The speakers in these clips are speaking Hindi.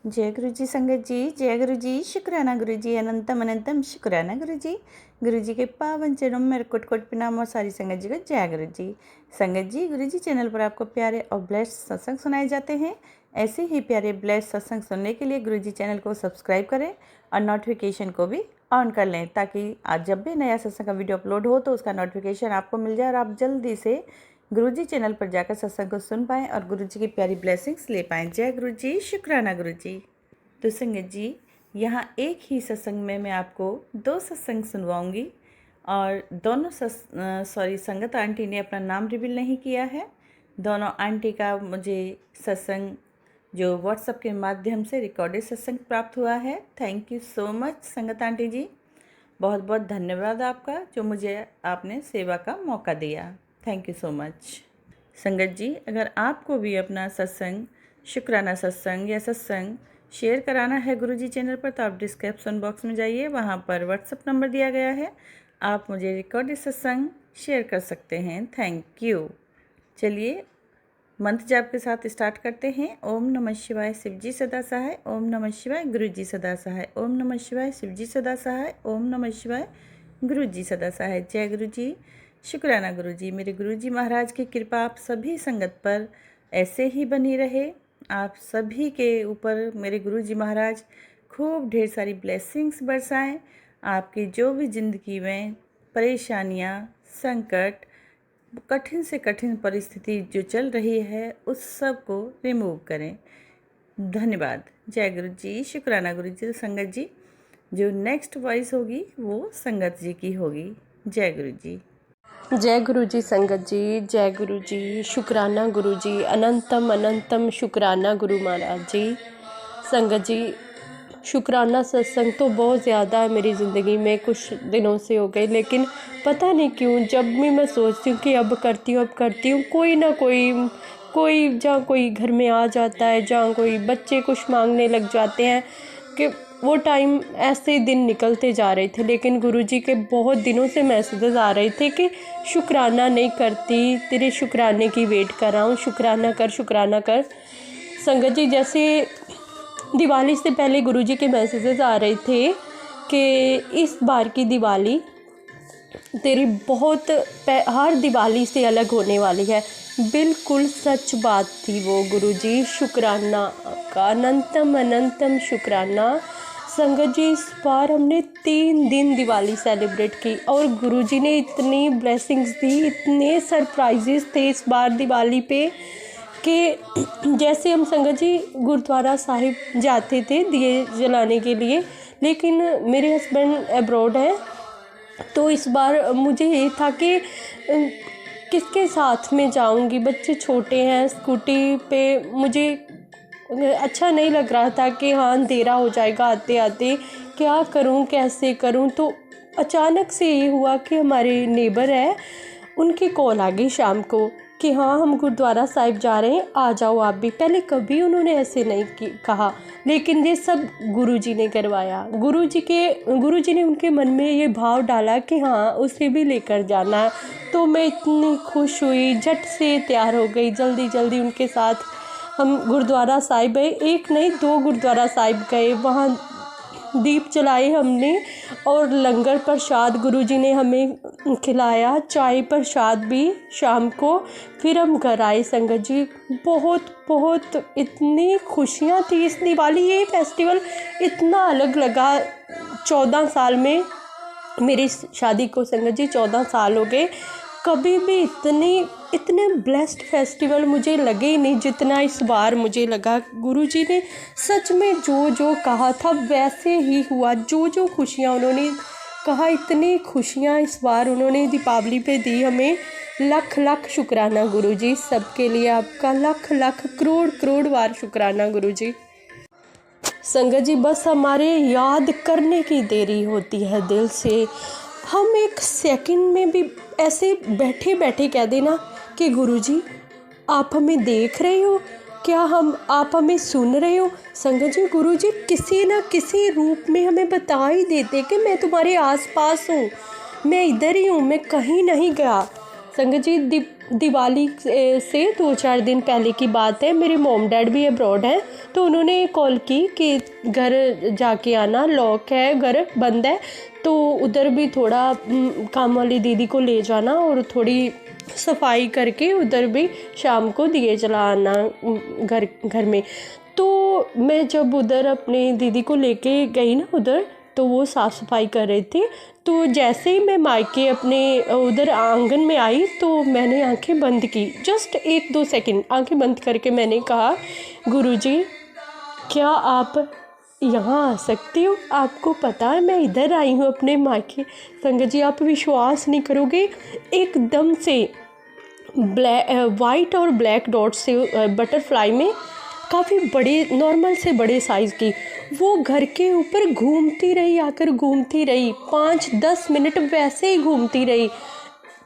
जय गुरु जी संगत जी, जय गुरु जी, शुक्राना गुरु जी, अनंतम अनंतम शुक्राना गुरु जी। गुरु जी के पावन चरणों में मेरे कोट कोट प्रणाम और सारी संगत जी को जय गुरु जी। संगत जी, गुरु जी चैनल पर आपको प्यारे और ब्लेस्ड सत्संग सुनाए जाते हैं। ऐसे ही प्यारे ब्लेस्ड सत्संग सुनने के लिए गुरु जी चैनल को सब्सक्राइब करें और नोटिफिकेशन को भी ऑन कर लें, ताकि आज जब भी नया सत्संग का वीडियो अपलोड हो तो उसका नोटिफिकेशन आपको मिल जाए और आप जल्दी से गुरुजी चैनल पर जाकर सत्संग को सुन पाएँ और गुरुजी की प्यारी ब्लेसिंग्स ले पाएँ। जय गुरुजी, शुक्राना गुरुजी। तो संगत जी, यहाँ एक ही सत्संग में मैं आपको दो सत्संग सुनवाऊंगी और दोनों संगत आंटी ने अपना नाम रिवील नहीं किया है। दोनों आंटी का मुझे सत्संग जो व्हाट्सएप के माध्यम से रिकॉर्डेड सत्संग प्राप्त हुआ है। थैंक यू सो मच संगत आंटी जी, बहुत बहुत धन्यवाद आपका जो मुझे आपने सेवा का मौका दिया। Thank you so much. संगत जी, अगर आपको भी अपना सत्संग, शुक्राना सत्संग या सत्संग शेयर कराना है गुरुजी चैनल पर, तो आप डिस्क्रिप्शन बॉक्स में जाइए, वहाँ पर व्हाट्सएप नंबर दिया गया है, आप मुझे रिकॉर्डेड सत्संग शेयर कर सकते हैं। Thank you. चलिए मंत्र जाप के साथ स्टार्ट करते हैं। ओम नमः शिवाय, शिवजी सदा सहाय। ओम नमः शिवाय, गुरुजी सदा सहाय। ओम नमः शिवाय, शिवजी सदा सहाय। ओम नमः शिवाय, गुरुजी सदा सहाय। जय गुरुजी, शुक्राना गुरुजी। मेरे गुरुजी महाराज की कृपा आप सभी संगत पर ऐसे ही बनी रहे। आप सभी के ऊपर मेरे गुरुजी महाराज खूब ढेर सारी ब्लेसिंग्स बरसाएं। आपकी जो भी ज़िंदगी में परेशानियां, संकट, कठिन से कठिन परिस्थिति जो चल रही है उस सब को रिमूव करें। धन्यवाद। जय गुरु जी, शुक्राना गुरु जी। तो संगत जी, जो नेक्स्ट वॉइस होगी वो संगत जी की होगी। जय गुरु जी। जय गुरु जी संगत जी, जय गुरु जी, शुक्राना गुरु जी, अनंतम अनंतम शुक्राना गुरु महाराज जी। संगत जी, शुक्राना सत्संग तो बहुत ज़्यादा है मेरी ज़िंदगी में, कुछ दिनों से हो गए, लेकिन पता नहीं क्यों जब भी मैं सोचती हूँ कि अब करती हूँ, कोई ना कोई जहाँ कोई घर में आ जाता है, जहाँ कोई बच्चे कुछ मांगने लग जाते हैं, कि वो टाइम ऐसे दिन निकलते जा रहे थे। लेकिन गुरुजी के बहुत दिनों से मैसेजेस आ रहे थे कि शुक्राना नहीं करती, तेरे शुक्राने की वेट कर रहा हूँ, शुक्राना कर। संगत जी, जैसे दिवाली से पहले गुरुजी के मैसेजेस आ रहे थे कि इस बार की दिवाली तेरी बहुत हर दिवाली से अलग होने वाली है। बिल्कुल सच बात थी वो गुरुजी। शुक्राना का अनंतम अनंतम शुक्राना। संगत जी, इस बार हमने 3 दिन दिवाली सेलिब्रेट की और गुरुजी ने इतनी ब्लेसिंग्स दी, इतने सरप्राइजेस थे इस बार दिवाली पे कि जैसे हम संगत जी गुरुद्वारा साहिब जाते थे दिए जलाने के लिए, लेकिन मेरे हस्बैंड अब्रॉड हैं, तो इस बार मुझे ये था कि किसके साथ में जाऊंगी, बच्चे छोटे हैं, स्कूटी पे मुझे अच्छा नहीं लग रहा था कि हाँ अंधेरा हो जाएगा आते आते, क्या करूं कैसे करूं। तो अचानक से ये हुआ कि हमारे नेबर है, उनकी कॉल आ गई शाम को कि हाँ हम गुरुद्वारा साहिब जा रहे हैं, आ जाओ आप भी। पहले कभी उन्होंने ऐसे नहीं कहा, लेकिन ये सब गुरुजी ने करवाया। गुरुजी ने उनके मन में ये भाव डाला कि हाँ उसे भी लेकर जाना है। तो मैं इतनी खुश हुई, झट से तैयार हो गई, जल्दी उनके साथ हम गुरुद्वारा साहिब गए। एक नहीं 2 गुरुद्वारा साहिब गए, वहाँ दीप जलाए हमने और लंगर प्रसाद गुरुजी ने हमें खिलाया, चाय प्रसाद भी शाम को। फिर हम घर आए। संगत जी, बहुत इतनी खुशियाँ थी इस दिवाली। ये फेस्टिवल इतना अलग लगा। 14 साल में मेरी शादी को संगत जी 14 साल हो गए, कभी भी इतने ब्लेस्ड फेस्टिवल मुझे लगे ही नहीं जितना इस बार मुझे लगा। गुरुजी ने सच में जो कहा था वैसे ही हुआ। जो खुशियाँ उन्होंने कहा, इतनी खुशियाँ इस बार उन्होंने दीपावली पे दी हमें। लाख शुक्राना गुरुजी, सबके लिए आपका लाख करोड़ बार शुक्राना गुरुजी। संगत जी, बस हमारे याद करने की देरी होती है दिल से। हम एक सेकंड में भी ऐसे बैठे कह देना कि गुरुजी आप हमें देख रहे हो क्या, आप हमें सुन रहे हो। संगत जी, गुरुजी किसी न किसी रूप में हमें बता ही देते कि मैं तुम्हारे आसपास हूँ, मैं इधर ही हूँ, मैं कहीं नहीं गया। संगत जी, दिवाली से 2-4 दिन पहले की बात है। मेरे मॉम डैड भी अब्रॉड हैं, तो उन्होंने कॉल की कि घर जाके आना, लॉक है, घर बंद है, तो उधर भी थोड़ा काम वाली दीदी को ले जाना और थोड़ी सफाई करके उधर भी शाम को दिए जलाना घर में। तो मैं जब उधर अपनी दीदी को लेके गई ना उधर, तो वो साफ़ सफाई कर रहे थे। तो जैसे ही मैं मायके अपने उधर आंगन में आई तो मैंने आंखें बंद की, जस्ट 1-2 सेकंड आंखें बंद करके मैंने कहा, गुरुजी क्या आप यहाँ आ सकती हो? आपको पता है मैं इधर आई हूँ अपने मायके। संगत जी आप विश्वास नहीं करोगे, एकदम से वाइट और ब्लैक डॉट से बटरफ्लाई में काफ़ी बड़े, नॉर्मल से बड़े साइज़ की, वो घर के ऊपर घूमती रही, आकर घूमती रही 5-10 मिनट वैसे ही घूमती रही।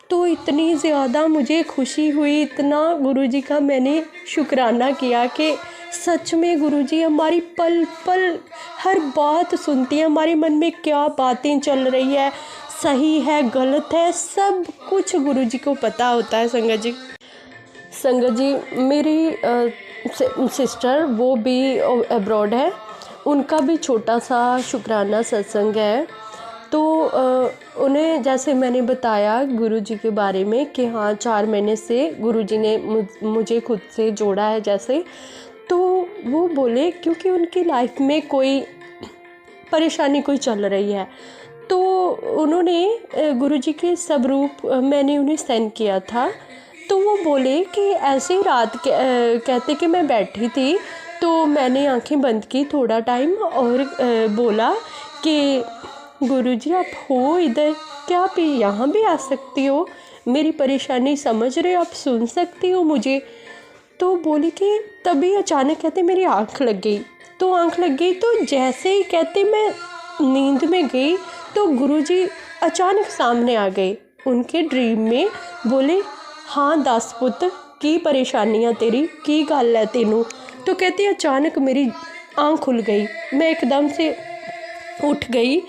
तो इतनी ज़्यादा मुझे खुशी हुई, इतना गुरुजी का मैंने शुक्राना किया कि सच में गुरुजी हमारी पल पल हर बात सुनती हैं, हमारे मन में क्या बातें चल रही है, सही है गलत है, सब कुछ गुरुजी को पता होता है। संगत जी मेरी सिस्टर वो भी अब्रॉड है, उनका भी छोटा सा शुक्राना सत्संग है। तो उन्हें जैसे मैंने बताया गुरुजी के बारे में कि हाँ 4 महीने से गुरुजी ने मुझे खुद से जोड़ा है जैसे, तो वो बोले क्योंकि उनकी लाइफ में कोई परेशानी कोई चल रही है, तो उन्होंने गुरुजी के स्वरूप मैंने उन्हें सेंड किया था। तो वो बोले कि ऐसे ही रात कहते कि मैं बैठी थी, तो मैंने आंखें बंद की थोड़ा टाइम और बोला कि गुरुजी आप हो इधर, क्या आप यहाँ भी आ सकती हो, मेरी परेशानी समझ रहे हो, आप सुन सकती हो मुझे? तो बोली कि तभी अचानक कहते मेरी आँख लग गई। तो आँख लग गई तो जैसे ही कहते मैं नींद में गई तो गुरुजी अचानक सामने आ गए उनके ड्रीम में। बोले हाँ दस पुत की परेशानियाँ तेरी, की गल है तेनू? तो कहते अचानक मेरी आँख खुल गई, मैं एकदम से उठ गई।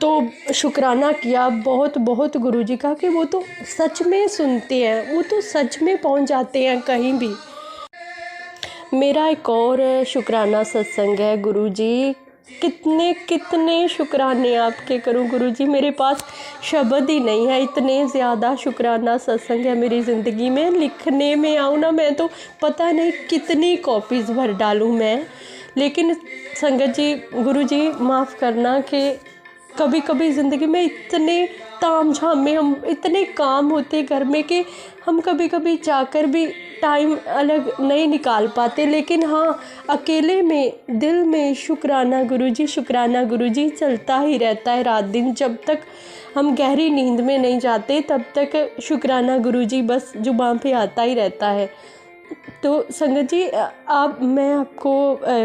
तो शुक्राना किया बहुत बहुत गुरुजी का कि वो तो सच में सुनते हैं, वो तो सच में पहुंच जाते हैं कहीं भी। मेरा एक और शुक्राना सत्संग है। गुरुजी कितने कितने शुक्राने आपके करूं गुरुजी, मेरे पास शब्द ही नहीं है, इतने ज़्यादा शुक्राना सत्संग है मेरी ज़िंदगी में। लिखने में आऊँ ना मैं तो पता नहीं कितनी कॉपीज़ भर डालूँ मैं। लेकिन संगत जी गुरुजी माफ़ करना कि कभी कभी ज़िंदगी में इतने ताम झाम में हम इतने काम होते घर में कि हम कभी कभी जाकर भी टाइम अलग नहीं निकाल पाते। लेकिन हाँ अकेले में दिल में शुक्राना गुरुजी चलता ही रहता है रात दिन। जब तक हम गहरी नींद में नहीं जाते तब तक शुक्राना गुरुजी बस जुबान पे आता ही रहता है। तो संगत जी मैं आपको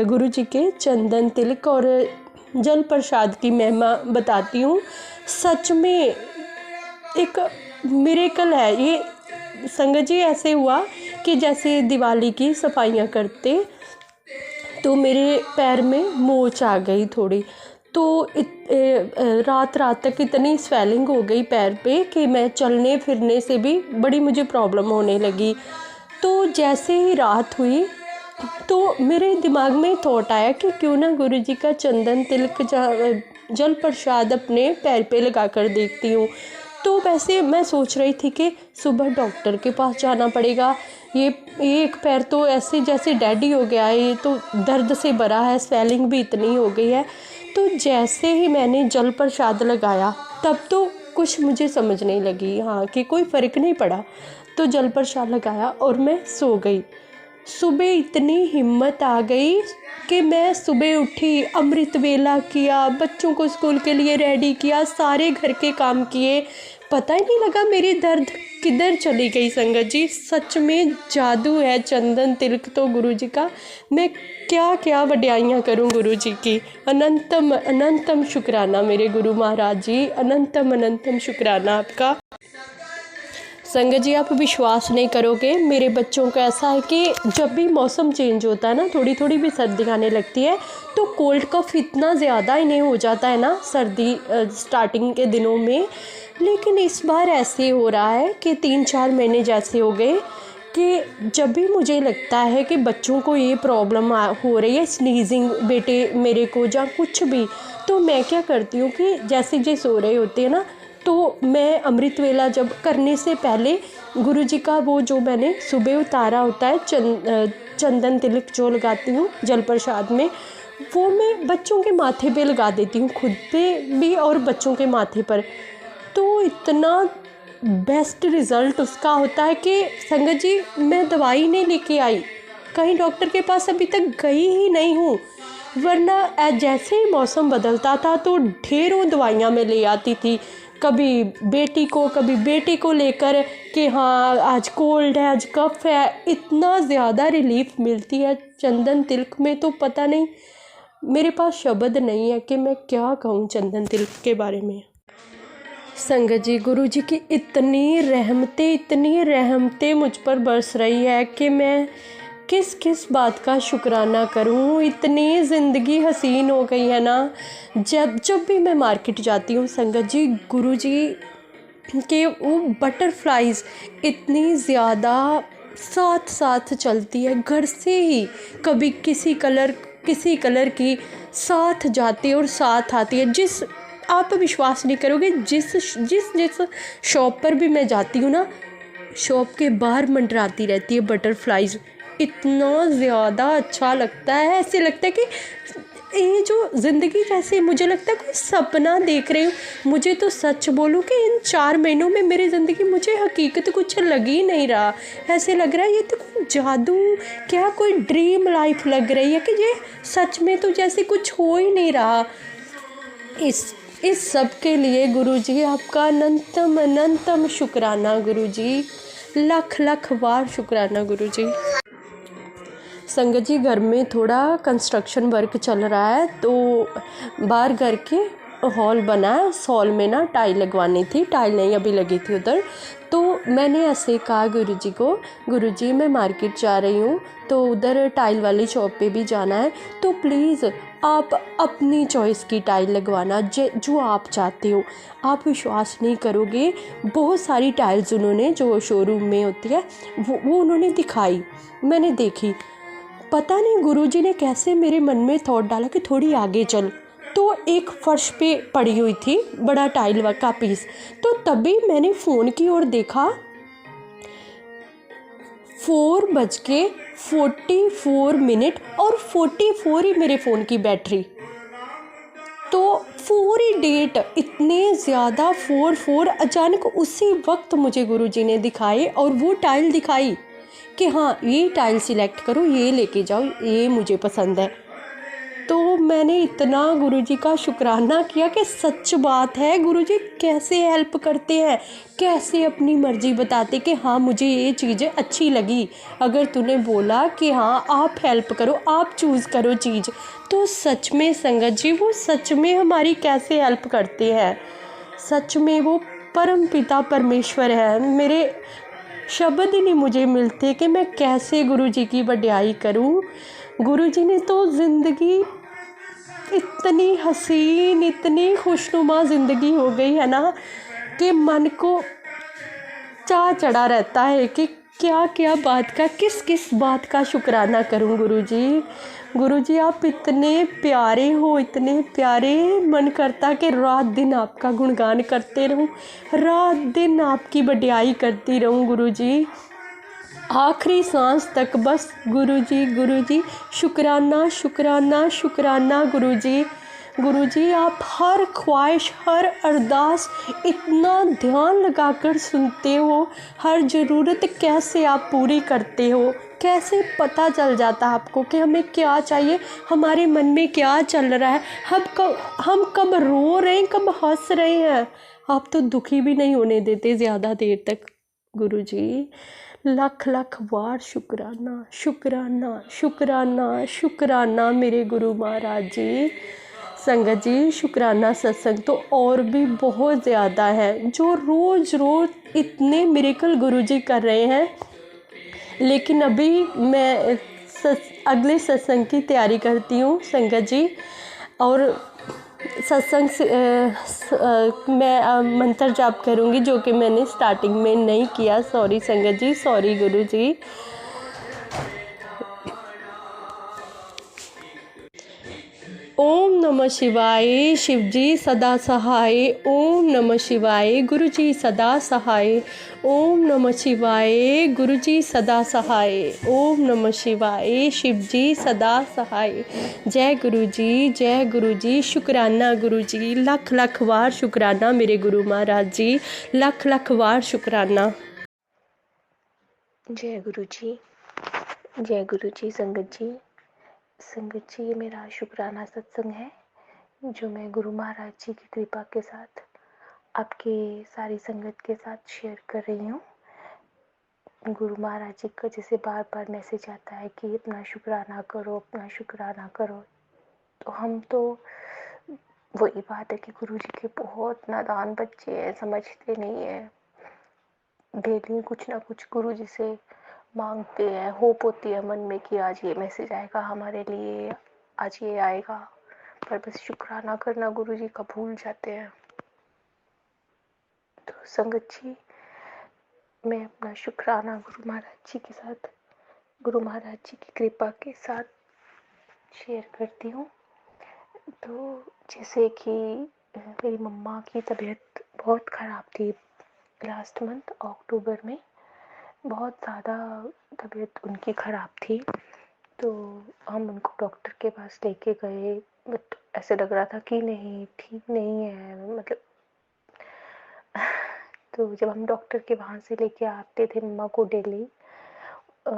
गुरुजी के चंदन तिलक और जल प्रसाद की महिमा बताती हूँ। सच में एक मिरेकल है ये। संगत जी ऐसे हुआ कि जैसे दिवाली की सफाइयाँ करते तो मेरे पैर में मोच आ गई थोड़ी, तो रात तक इतनी स्वेलिंग हो गई पैर पे कि मैं चलने फिरने से भी बड़ी मुझे प्रॉब्लम होने लगी। तो जैसे ही रात हुई तो मेरे दिमाग में थॉट आया कि क्यों ना गुरुजी का चंदन तिलक जल प्रसाद अपने पैर पे लगा कर देखती हूँ। तो वैसे मैं सोच रही थी कि सुबह डॉक्टर के पास जाना पड़ेगा, ये एक पैर तो ऐसे जैसे डेड ही हो गया है, ये तो दर्द से भरा है, स्वेलिंग भी इतनी हो गई है। तो जैसे ही मैंने जल प्रसाद लगाया तब तो कुछ मुझे समझ नहीं लगी, हाँ कि कोई फ़र्क नहीं पड़ा। तो जल प्रसाद लगाया और मैं सो गई। सुबह इतनी हिम्मत आ गई कि मैं सुबह उठी, अमृत वेला किया, बच्चों को स्कूल के लिए रेडी किया, सारे घर के काम किए, पता ही नहीं लगा मेरी दर्द किधर चली गई। संगत जी सच में जादू है चंदन तिलक तो गुरुजी का। मैं क्या क्या वड्याइयाँ करूँ गुरुजी की। अनंतम अनंतम शुक्राना मेरे गुरु महाराज जी, अनंतम अनंतम शुक्राना आपका। संगत जी आप विश्वास नहीं करोगे, मेरे बच्चों का ऐसा है कि जब भी मौसम चेंज होता है ना, थोड़ी थोड़ी भी सर्दी आने लगती है तो कोल्ड कफ इतना ज़्यादा इन्हें हो जाता है ना सर्दी स्टार्टिंग के दिनों में लेकिन इस बार ऐसे हो रहा है कि 3-4 महीने जैसे हो गए कि जब भी मुझे लगता है कि बच्चों को ये प्रॉब्लम हो रही है, स्नीजिंग बेटे मेरे को या कुछ भी, तो मैं क्या करती हूँ कि जैसे जे सो रहे होते हैं ना, तो मैं अमृत वेला जब करने से पहले गुरुजी का वो जो मैंने सुबह उतारा होता है चंदन तिलक जो लगाती हूँ जल प्रसाद में, वो मैं बच्चों के माथे पे लगा देती हूँ, खुद पे भी और बच्चों के माथे पर। तो इतना बेस्ट रिज़ल्ट उसका होता है कि संगत जी मैं दवाई नहीं लेके आई, कहीं डॉक्टर के पास अभी तक गई ही नहीं हूँ, वरना जैसे ही मौसम बदलता था तो ढेरों दवाइयाँ मैं ले आती थी, कभी बेटी को कभी बेटे को लेकर कि हाँ आज कोल्ड है, आज कफ है। इतना ज़्यादा रिलीफ मिलती है चंदन तिलक में, तो पता नहीं, मेरे पास शब्द नहीं है कि मैं क्या कहूँ चंदन तिलक के बारे में। संगत जी गुरुजी की इतनी रहमतें मुझ पर बरस रही है कि मैं किस किस बात का शुक्राना करूं। इतनी ज़िंदगी हसीन हो गई है ना, जब भी मैं मार्केट जाती हूँ संगत जी, गुरुजी के वो बटरफ्लाइज इतनी ज़्यादा साथ चलती है, घर से ही कभी किसी कलर की साथ जाती है और साथ आती है। जिस आप विश्वास नहीं करोगे, जिस शॉप पर भी मैं जाती हूँ ना, शॉप के बाहर मंडराती रहती है बटरफ्लाइज। इतना ज़्यादा अच्छा लगता है, ऐसे लगता है कि ये जो ज़िंदगी जैसे मुझे लगता है कोई सपना देख रही हूँ। मुझे तो सच बोलूँ कि इन 4 महीनों में मेरी ज़िंदगी मुझे हकीकत कुछ लग ही नहीं रहा, ऐसे लग रहा है ये तो कोई जादू, क्या कोई ड्रीम लाइफ लग रही है कि ये सच में तो जैसे कुछ हो ही नहीं रहा। इस सब के लिए गुरुजी आपका अनंतम शुक्राना गुरुजी, लख बार शुक्राना गुरुजी। संगत जी घर में थोड़ा कंस्ट्रक्शन वर्क चल रहा है, तो बाहर घर के हॉल बना है, उस हॉल में ना टाइल लगवानी थी, टाइल नहीं अभी लगी थी उधर। तो मैंने ऐसे कहा गुरुजी को, गुरुजी मैं मार्केट जा रही हूँ तो उधर टाइल वाली शॉप पे भी जाना है, तो प्लीज़ आप अपनी चॉइस की टाइल लगवाना जो आप चाहते हो। आप विश्वास नहीं करोगे, बहुत सारी टाइल्स उन्होंने जो शोरूम में होती है वो उन्होंने दिखाई, मैंने देखी। पता नहीं गुरुजी ने कैसे मेरे मन में थॉट डाला कि थोड़ी आगे चल, तो एक फर्श पे पड़ी हुई थी बड़ा टाइल का पीस, तो तभी मैंने फ़ोन की ओर देखा, 4:44 और 44 ही मेरे फ़ोन की बैटरी, तो 4 ही डेट, इतने ज़्यादा 4 अचानक उसी वक्त मुझे गुरुजी ने दिखाए और वो टाइल दिखाई कि हाँ ये टाइल सिलेक्ट करो, ये लेके जाओ, ये मुझे पसंद है। तो मैंने इतना गुरुजी का शुक्राना किया कि सच बात है, गुरुजी कैसे हेल्प करते हैं, कैसे अपनी मर्ज़ी बताते कि हाँ मुझे ये चीज़ें अच्छी लगी। अगर तूने बोला कि हाँ आप हेल्प करो, आप चूज़ करो चीज़, तो सच में संगत जी वो सच में हमारी कैसे हेल्प करते हैं। सच में वो परम पिता परमेश्वर है। मेरे शब्द ही नहीं मुझे मिलते कि मैं कैसे गुरुजी की बड़ाई करूं। गुरुजी ने तो ज़िंदगी इतनी हसीन, इतनी खुशनुमा ज़िंदगी हो गई है ना कि मन को चाह चढ़ा रहता है कि क्या क्या बात का, किस किस बात का शुक्राना करूं गुरुजी। गुरुजी आप इतने प्यारे हो, इतने प्यारे, मन करता कि रात दिन आपका गुणगान करते रहूं, रात दिन आपकी बड़ाई करती रहूं गुरुजी, आखिरी सांस तक बस गुरुजी गुरुजी, शुक्राना शुक्राना शुक्राना गुरुजी। गुरुजी आप हर ख्वाहिश, हर अरदास इतना ध्यान लगाकर सुनते हो, हर ज़रूरत कैसे आप पूरी करते हो, कैसे पता चल जाता आपको कि हमें क्या चाहिए, हमारे मन में क्या चल रहा है, हम कब रो रहे हैं, कब हंस रहे हैं। आप तो दुखी भी नहीं होने देते ज़्यादा देर तक गुरुजी। लख बार शुक्राना शुक्राना शुक्राना शुक्राना मेरे गुरु महाराज जी। संगत जी शुक्राना सत्संग तो और भी बहुत ज़्यादा है जो रोज़ इतने मिरेकल गुरुजी कर रहे हैं, लेकिन अभी मैं अगले सत्संग की तैयारी करती हूँ संगत जी, और सत्संग से मैं मंत्र जाप करूँगी, जो कि मैंने स्टार्टिंग में नहीं किया। सॉरी संगत जी, सॉरी गुरु जी। ओम नमः शिवाय, शिव जी सदा सहाय। ओम नमः शिवाय, गुरु जी सदा सहाय। ओम नमः शिवाय, गुरु जी सदा सहाय। ओम नमः शिवाय, शिव जी सदा सहाय। जय गुरु जी, जय गुरु जी। शुक्राना गुरु जी, लख लख वार शुक्राना मेरे गुरु महाराज जी, लख लख वार शुक्राना। जय गुरु जी, जय गुरु जी। संगत जी, संगत जी, ये मेरा शुक्राना सत्संग है जो मैं गुरु महाराज जी की कृपा के साथ आपके सारी संगत के साथ शेयर कर रही हूँ। गुरु महाराज जी का जैसे बार बार मैसेज आता है कि अपना शुक्राना करो, अपना शुक्राना करो, तो हम तो वही बात है कि गुरु जी के बहुत नादान बच्चे हैं, समझते नहीं है। डेली कुछ ना कुछ गुरु जी से मांगते हैं, होप होती है मन में कि आज ये मैसेज आएगा हमारे लिए, आज ये आएगा, पर बस शुक्राना करना गुरु जी का भूल जाते हैं। तो संगत जी, मैं अपना शुक्राना गुरु महाराज जी के साथ, गुरु महाराज जी की कृपा के साथ शेयर करती हूँ। तो जैसे कि मेरी मम्मा की तबीयत बहुत ख़राब थी लास्ट मंथ अक्टूबर में, बहुत ज़्यादा तबीयत उनकी ख़राब थी। तो हम उनको डॉक्टर के पास लेके गए, बट ऐसे लग रहा था कि नहीं, ठीक नहीं है, मतलब तो जब हम डॉक्टर के वहाँ से लेके आते थे मम्मा को डेली, तो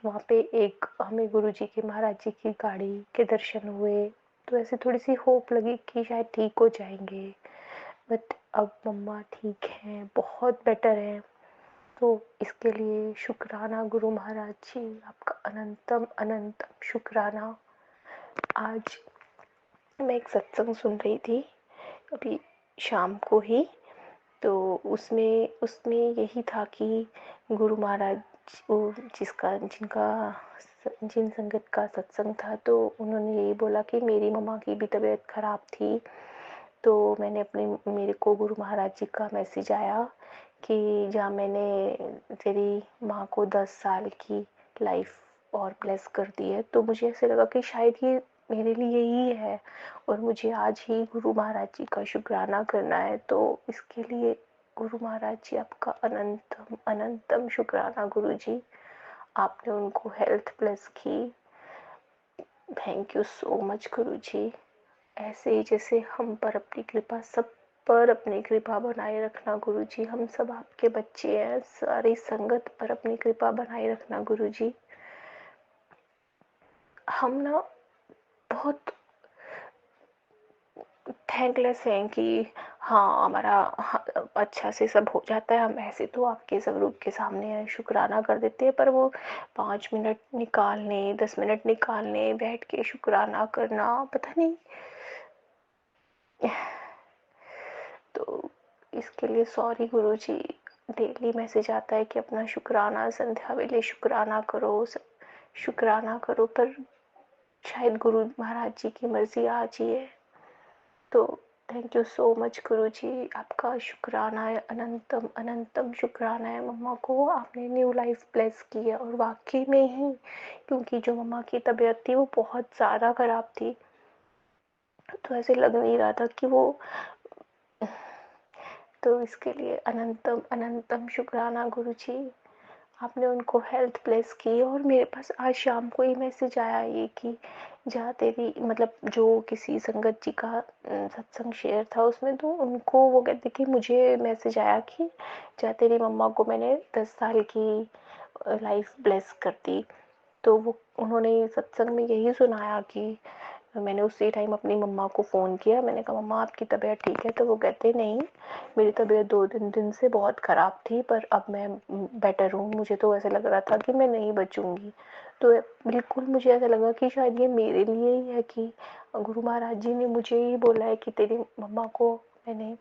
वहाँ पे एक हमें गुरुजी के, महाराज जी की गाड़ी के दर्शन हुए, तो ऐसे थोड़ी सी होप लगी कि शायद ठीक हो जाएंगे। बट अब मम्मा ठीक हैं, बहुत बेटर हैं। तो इसके लिए शुक्राना गुरु महाराज जी, आपका अनंतम अनंतम शुक्राना। आज मैं एक सत्संग सुन रही थी अभी शाम को ही, तो उसमें उसमें यही था कि गुरु महाराज वो जिन संगत का सत्संग था, तो उन्होंने यही बोला कि मेरी मम्मा की भी तबीयत ख़राब थी। तो मेरे को गुरु महाराज जी का मैसेज आया कि जहाँ मैंने तेरी माँ को 10 साल की लाइफ और ब्लेस कर दी है, तो मुझे ऐसे लगा कि शायद ये मेरे लिए ही है और मुझे आज ही गुरु महाराज जी का शुक्राना करना है। तो इसके लिए गुरु महाराज जी, आपका अनंतम अनंतम शुक्राना गुरु जी, आपने उनको हेल्थ ब्लेस की। थैंक यू सो मच गुरु जी। ऐसे ही जैसे हम पर अपनी कृपा, सब पर अपनी कृपा बनाए रखना गुरु जी। हम सब आपके बच्चे हैं, सारी संगत पर अपनी कृपा बनाए रखना गुरु जी। हम ना बहुत थैंकलेस हैं कि हाँ हमारा अच्छा से सब हो जाता है, हम ऐसे तो आपके स्वरूप के सामने शुक्राना कर देते हैं, पर वो 5 मिनट निकालने, 10 मिनट निकालने, बैठ के शुक्राना करना, पता नहीं। तो इसके लिए सॉरी गुरु जी। डेली मैसेज आता है कि अपना शुक्राना संध्या वेले शुक्राना करो, शुक्राना करो, पर शायद गुरु महाराज जी की मर्जी आज ही है। तो थैंक यू सो मच गुरु जी, आपका शुक्राना है, अनंतम अनंतम शुक्राना है। मम्मा को आपने न्यू लाइफ ब्लेस की है, और वाकई में ही, क्योंकि जो मम्मा की तबीयत थी वो बहुत ज़्यादा ख़राब थी, तो ऐसे लग नहीं रहा था कि वो, तो इसके लिए अनंतम अनंतम शुक्राना गुरु जी, आपने उनको हेल्थ ब्लेस की। और मेरे पास आज शाम को ही मैसेज आया ये कि जहाँ तेरी, मतलब जो किसी संगत जी का सत्संग शेयर था उसमें, तो उनको वो कहते कि मुझे मैसेज आया कि जहाँ तेरी मम्मा को मैंने 10 साल की लाइफ ब्लेस कर दी। तो वो उन्होंने सत्संग में यही सुनाया कि मैंने उसी टाइम अपनी मम्मा को फ़ोन किया, मैंने कहा मम्मा आपकी तबीयत ठीक है? तो वो कहते नहीं, मेरी तबीयत 2 दिन से बहुत ख़राब थी, पर अब मैं बेटर हूँ, मुझे तो ऐसा लग रहा था कि मैं नहीं बचूँगी। तो बिल्कुल मुझे ऐसा लगा कि शायद ये मेरे लिए ही है कि गुरु महाराज जी ने मुझे ही बोला है कि तेरी मम्मा को मैंने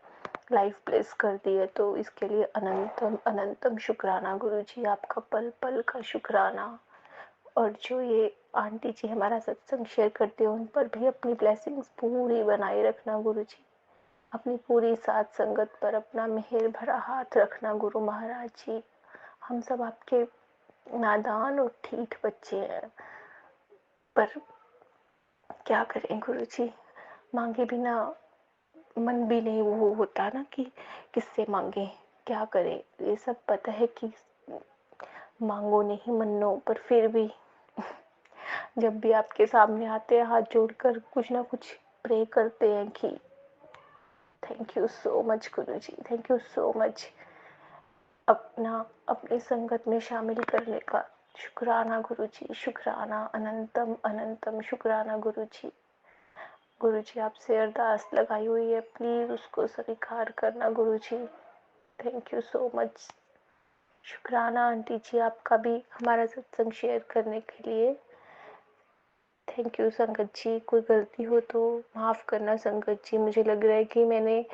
लाइफ ब्लेस कर दी है। तो इसके लिए अनंतम अनंतम शुक्राना गुरु जी, आपका पल पल का शुक्राना। और जो ये आंटी जी हमारा सत्संग शेयर करते हैं, उन पर भी अपनी ब्लेसिंग्स पूरी बनाए रखना गुरु जी। अपनी पूरी साथ संगत पर अपना मेहर भरा हाथ रखना गुरु महाराज जी। हम सब आपके नादान और ठीठ बच्चे हैं, पर क्या करें गुरु जी, मांगे बिना मन भी नहीं वो होता ना कि किससे मांगे, क्या करें। ये सब पता है कि मांगो नहीं मन्नो, पर फिर भी जब भी आपके सामने आते हैं हाथ जोड़कर कुछ ना कुछ प्रे करते हैं कि थैंक यू सो मच गुरु जी, थैंक यू सो मच अपनी संगत में शामिल करने का। शुक्राना गुरु जी, शुक्राना, अनंतम अनंतम शुक्राना गुरु जी। गुरु जी आपसे अरदास लगाई हुई है, प्लीज उसको स्वीकार करना गुरु जी। Thank you so much. शुक्राना आंटी जी आपका भी हमारा सत्संग शेयर करने के लिए। थैंक यू संगत जी। कोई गलती हो तो माफ़ करना संगत जी। मुझे लग रहा है कि मैंने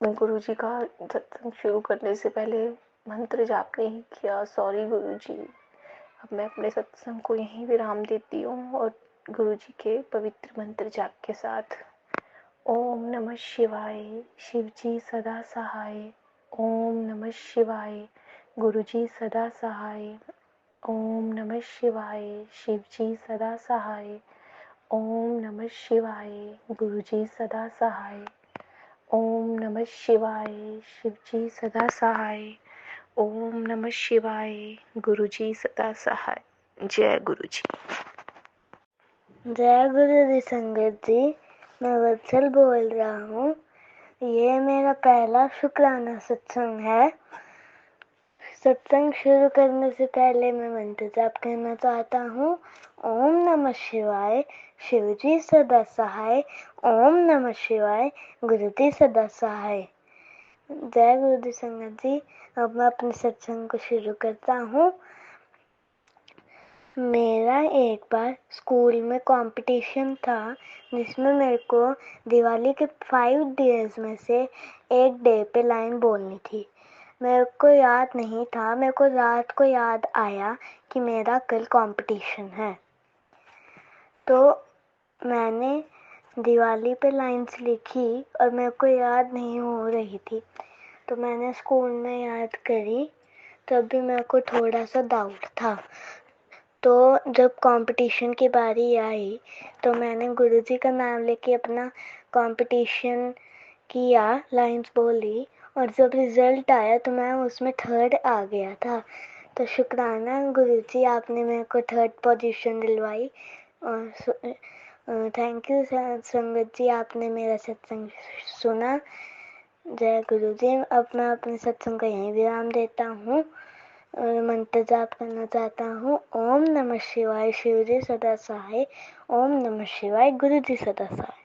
गुरु जी का सत्संग शुरू करने से पहले मंत्र जाप नहीं किया, सॉरी गुरु जी। अब मैं अपने सत्संग को यहीं विराम देती हूँ और गुरु जी के पवित्र मंत्र जाप के साथ। ओम नमः शिवाय, शिव जी सदा सहाय। ओम नमः शिवाय, गुरु जी सदा सहाय। ओम नमः शिवाय, शिव जी सदा सहाय। ओम नमः शिवाय, गुरु जी सदा सहाय। ओम नमः शिवाय, शिव जी सदा सहाय। ओम नमः शिवाय, गुरु जी सदा सहाय। जय गुरु जी। जय गुरु जी संगत जी, मैं वत्सल बोल रहा हूँ। ये मेरा पहला शुक्राना सत्संग है। सत्संग शुरू करने से पहले मैं मंत्र जाप करना चाहता हूँ। ओम नमः शिवाय, शिव जी सदा सहाय। ओम नमः शिवाय, गुरु जी सदा सहाय। जय गुरु जी संगत जी। अब मैं अपने सत्संग को शुरू करता हूँ। मेरा एक बार स्कूल में कंपटीशन था जिसमें मेरे को दिवाली के 5 डेज में से एक डे पे लाइन बोलनी थी। मेरे को याद नहीं था, मेरे को रात को याद आया कि मेरा कल कंपटीशन है। तो मैंने दिवाली पे लाइन्स लिखी और मेरे को याद नहीं हो रही थी, तो मैंने स्कूल में याद करी। तब भी मेरे को थोड़ा सा डाउट था। तो जब कंपटीशन की बारी आई तो मैंने गुरुजी का नाम लेके अपना कंपटीशन किया, लाइन्स बोली, और जब रिजल्ट आया तो मैं उसमें 3rd आ गया था। तो शुक्राना गुरुजी, आपने मेरे को 3rd पोजीशन दिलवाई। और थैंक यू संगत जी, आपने मेरा सत्संग सुना। जय गुरुजी। अब मैं अपने सत्संग का यहीं विराम देता हूँ और मंत्र जाप करना चाहता हूँ। ओम नमः शिवाय, शिव जी सदा सहाय। ओम नमः शिवाय, गुरु जी सदा सहाय।